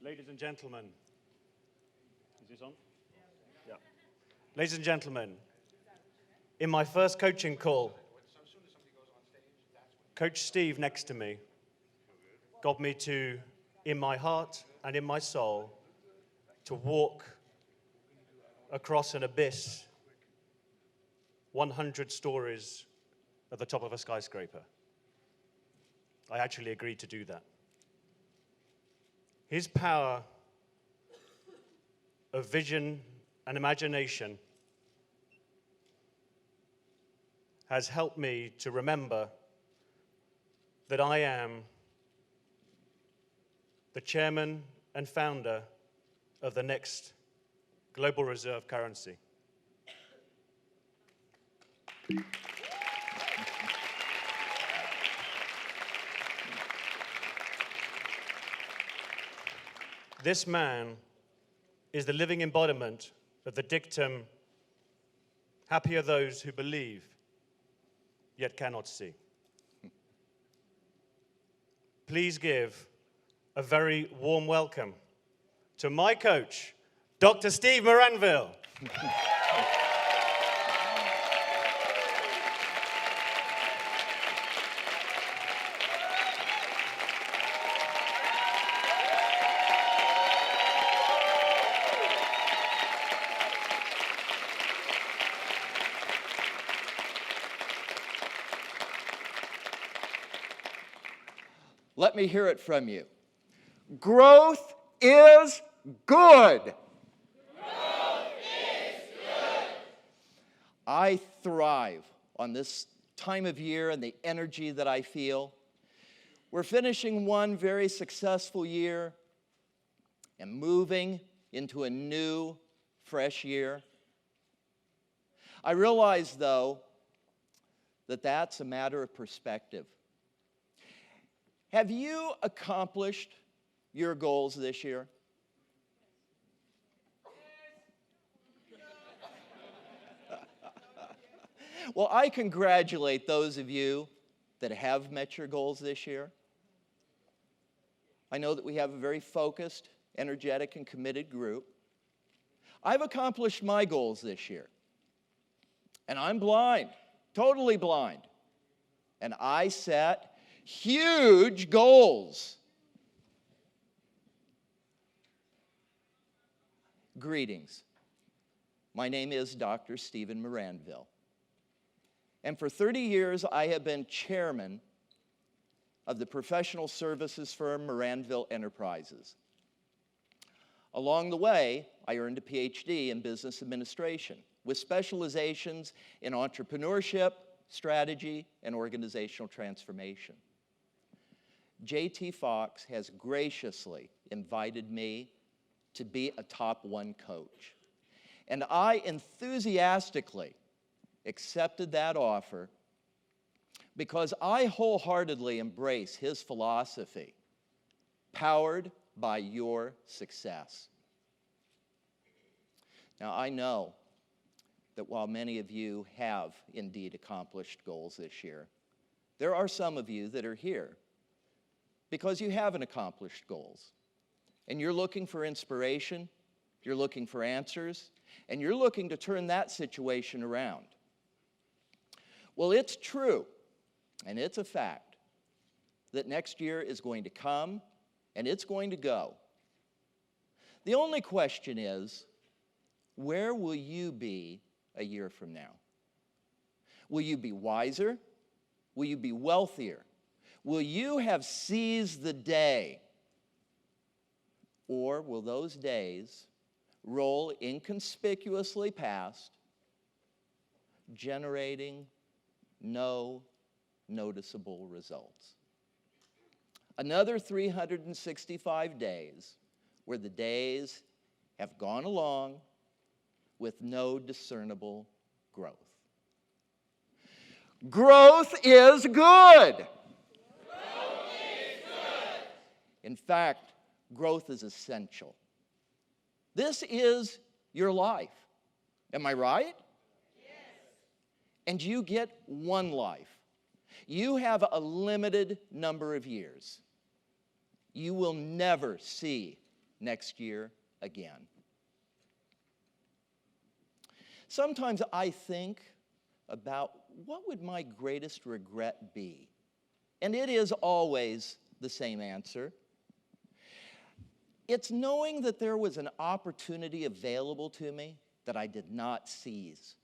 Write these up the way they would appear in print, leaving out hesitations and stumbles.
Ladies and gentlemen, is this on? Yeah. Ladies and gentlemen, in my first coaching call, Coach Steve next to me got me to, in my heart and in my soul, to walk across an abyss 100 stories at the top of a skyscraper. I actually agreed to do that. His power of vision and imagination has helped me to remember that I am the chairman and founder of the next global reserve currency. This man is the living embodiment of the dictum, happy are those who believe, yet cannot see. Please give a very warm welcome to my coach, Dr. Steve Maranville. Let me hear it from you. Growth is good. Growth is good. I thrive on this time of year and the energy that I feel. We're finishing one very successful year and moving into a new, fresh year. I realize, though, that that's a matter of perspective. Have you accomplished your goals this year? Well, I congratulate those of you that have met your goals this year. I know that we have a very focused, energetic, and committed group. I've accomplished my goals this year. And I'm blind, totally blind. And I set huge goals. Greetings. My name is Dr. Stephen Maranville. And for 30 years, I have been chairman of the professional services firm Maranville Enterprises. Along the way, I earned a PhD in business administration with specializations in entrepreneurship, strategy, and organizational transformation. J.T. Fox has graciously invited me to be a top 1 coach. And I enthusiastically accepted that offer because I wholeheartedly embrace his philosophy, powered by your success. Now, I know that while many of you have indeed accomplished goals this year, there are some of you that are here because you haven't accomplished goals. And you're looking for inspiration, you're looking for answers, and you're looking to turn that situation around. Well, it's true, and it's a fact, that next year is going to come, and it's going to go. The only question is, where will you be a year from now? Will you be wiser? Will you be wealthier? Will you have seized the day? Or will those days roll inconspicuously past, generating no noticeable results? Another 365 days where the days have gone along with no discernible growth. Growth is good. Growth is good. In fact, growth is essential. This is your life. Am I right? Yes. And you get one life. You have a limited number of years. You will never see next year again. Sometimes I think about what would my greatest regret be? And it is always the same answer. It's knowing that there was an opportunity available to me that I did not seize.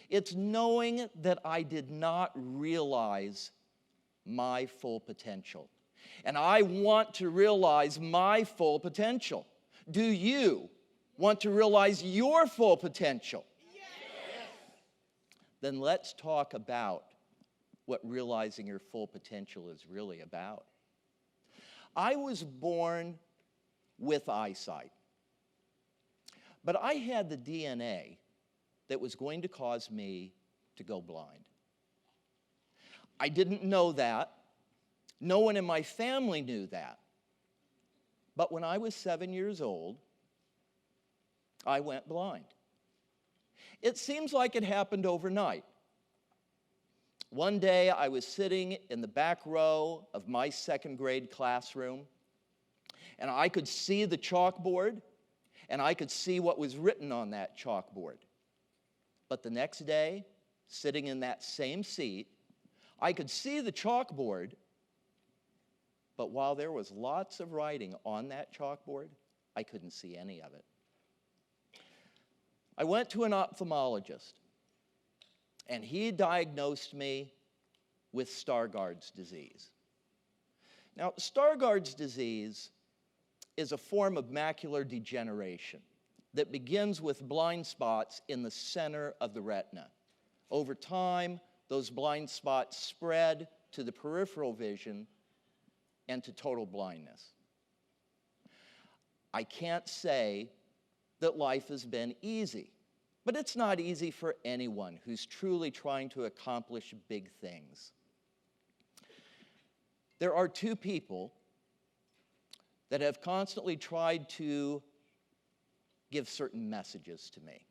It's knowing that I did not realize my full potential. And I want to realize my full potential. Do you want to realize your full potential? Yes. Then let's talk about what realizing your full potential is really about. I was born with eyesight, but I had the DNA that was going to cause me to go blind. I didn't know that. No one in my family knew that. But when I was 7 years old, I went blind. It seems like it happened overnight. One day I was sitting in the back row of my second grade classroom, and I could see the chalkboard, and I could see what was written on that chalkboard. But the next day, sitting in that same seat, I could see the chalkboard, but while there was lots of writing on that chalkboard, I couldn't see any of it. I went to an ophthalmologist, and he diagnosed me with Stargardt's disease. Now, Stargardt's disease is a form of macular degeneration that begins with blind spots in the center of the retina. Over time, those blind spots spread to the peripheral vision and to total blindness. I can't say that life has been easy, but it's not easy for anyone who's truly trying to accomplish big things. There are two people that have constantly tried to give certain messages to me.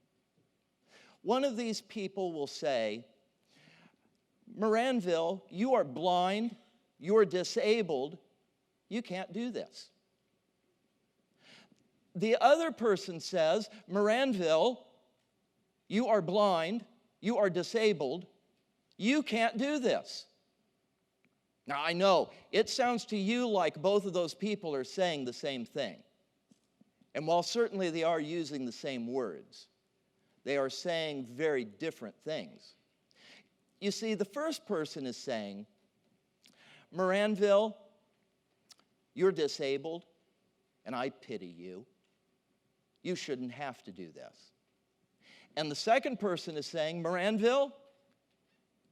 One of these people will say, Maranville, you are blind, you are disabled, you can't do this. The other person says, Maranville, you are blind, you are disabled, you can't do this. Now, I know it sounds to you like both of those people are saying the same thing. And while certainly they are using the same words, they are saying very different things. You see, the first person is saying, Maranville, you're disabled, and I pity you. You shouldn't have to do this. And the second person is saying, Maranville,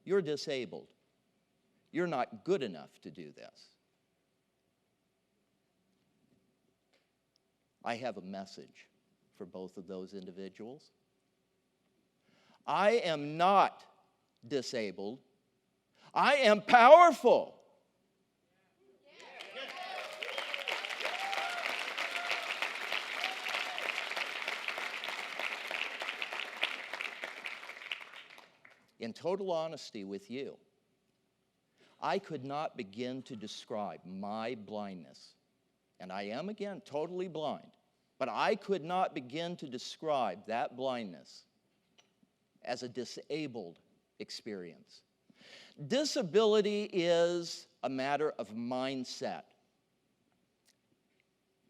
you're disabled. You're not good enough to do this. I have a message for both of those individuals. I am not disabled. I am powerful. In total honesty with you, I could not begin to describe my blindness. And I am, again, totally blind. But I could not begin to describe that blindness as a disabled experience. Disability is a matter of mindset.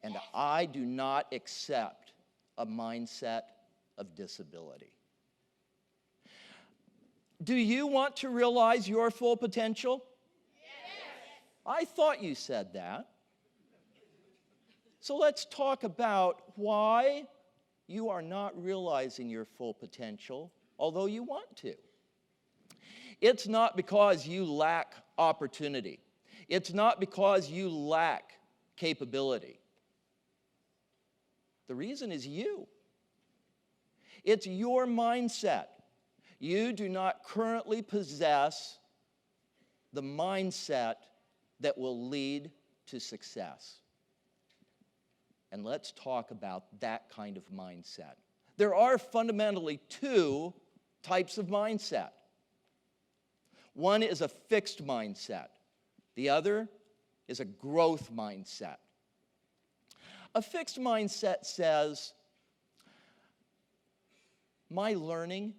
And I do not accept a mindset of disability. Do you want to realize your full potential? Yes. I thought you said that. So let's talk about why you are not realizing your full potential, although you want to. It's not because you lack opportunity. It's not because you lack capability. The reason is you. It's your mindset. You do not currently possess the mindset that will lead to success. And let's talk about that kind of mindset. There are fundamentally two types of mindset. One is a fixed mindset. The other is a growth mindset. A fixed mindset says, my learning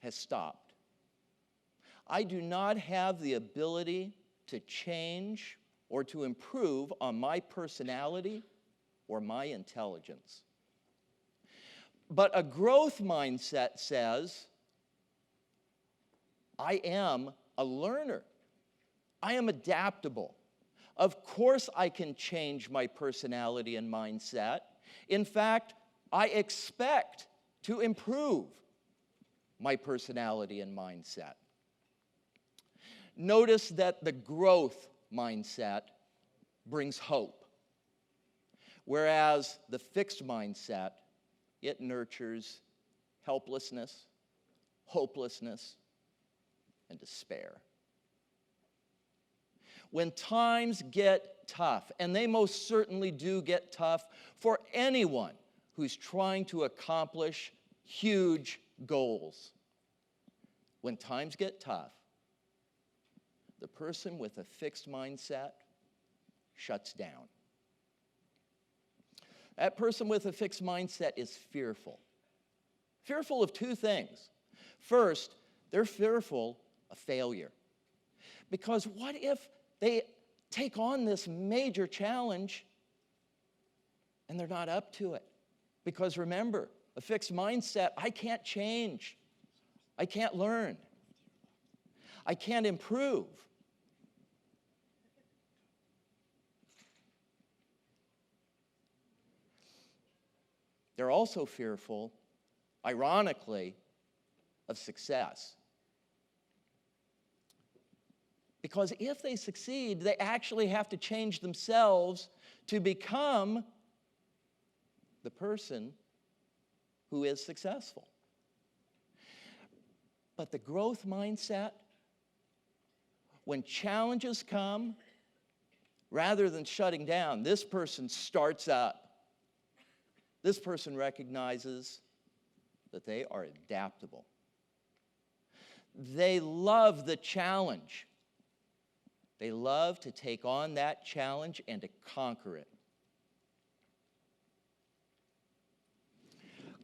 has stopped. I do not have the ability to change or to improve on my personality or my intelligence. But a growth mindset says, I am a learner. I am adaptable. Of course I can change my personality and mindset. In fact, I expect to improve my personality and mindset. Notice that the growth mindset brings hope, whereas the fixed mindset, it nurtures helplessness, hopelessness, and despair. When times get tough, and they most certainly do get tough for anyone who's trying to accomplish huge goals. When times get tough, the person with a fixed mindset shuts down. That person with a fixed mindset is fearful. Fearful of two things. First, they're fearful of failure. Because what if they take on this major challenge and they're not up to it? Because remember, a fixed mindset, I can't change. I can't learn. I can't improve. They're also fearful, ironically, of success. Because if they succeed, they actually have to change themselves to become the person who is successful. But the growth mindset, when challenges come, rather than shutting down, this person starts up. This person recognizes that they are adaptable. They love the challenge. They love to take on that challenge and to conquer it.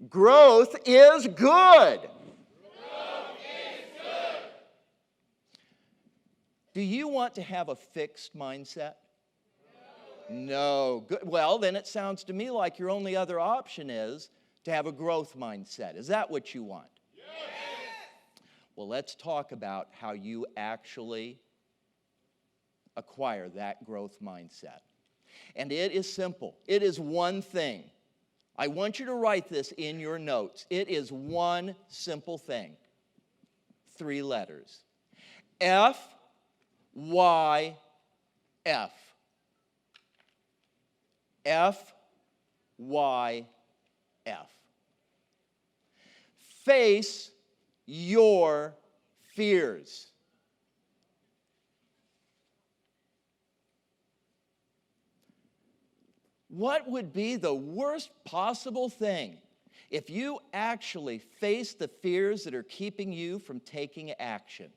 Growth is good. Growth is good. Do you want to have a fixed mindset? No. Good. Well, then it sounds to me like your only other option is to have a growth mindset. Is that what you want? Yes. Well, let's talk about how you actually acquire that growth mindset. And it is simple. It is one thing. I want you to write this in your notes. It is one simple thing. 3 letters. F, Y, F. F, Y, F. Face your fears. What would be the worst possible thing if you actually face the fears that are keeping you from taking action?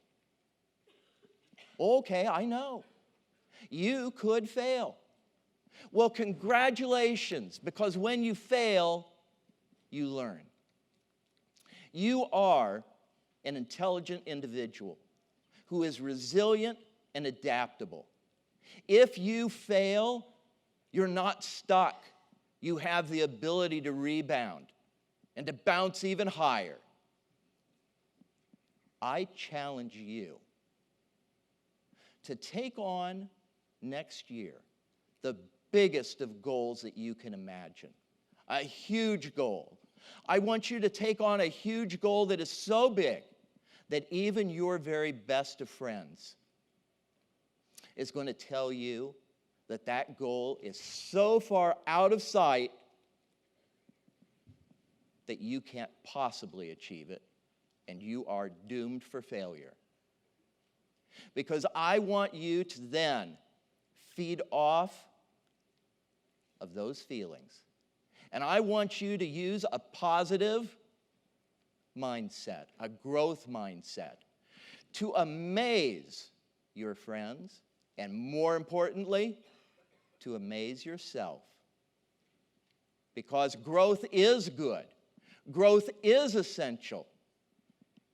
Okay, I know. You could fail. Well, congratulations, because when you fail, you learn. You are an intelligent individual who is resilient and adaptable. If you fail, you're not stuck. You have the ability to rebound and to bounce even higher. I challenge you to take on next year the biggest of goals that you can imagine. A huge goal. I want you to take on a huge goal that is so big that even your very best of friends is going to tell you that that goal is so far out of sight that you can't possibly achieve it, and you are doomed for failure. Because I want you to then feed off of those feelings. And I want you to use a positive mindset, a growth mindset, to amaze your friends, and more importantly, to amaze yourself. Because growth is good. Growth is essential.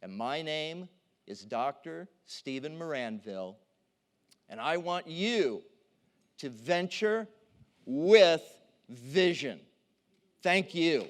And my name is Dr. Stephen Maranville, and I want you to venture with vision. Thank you.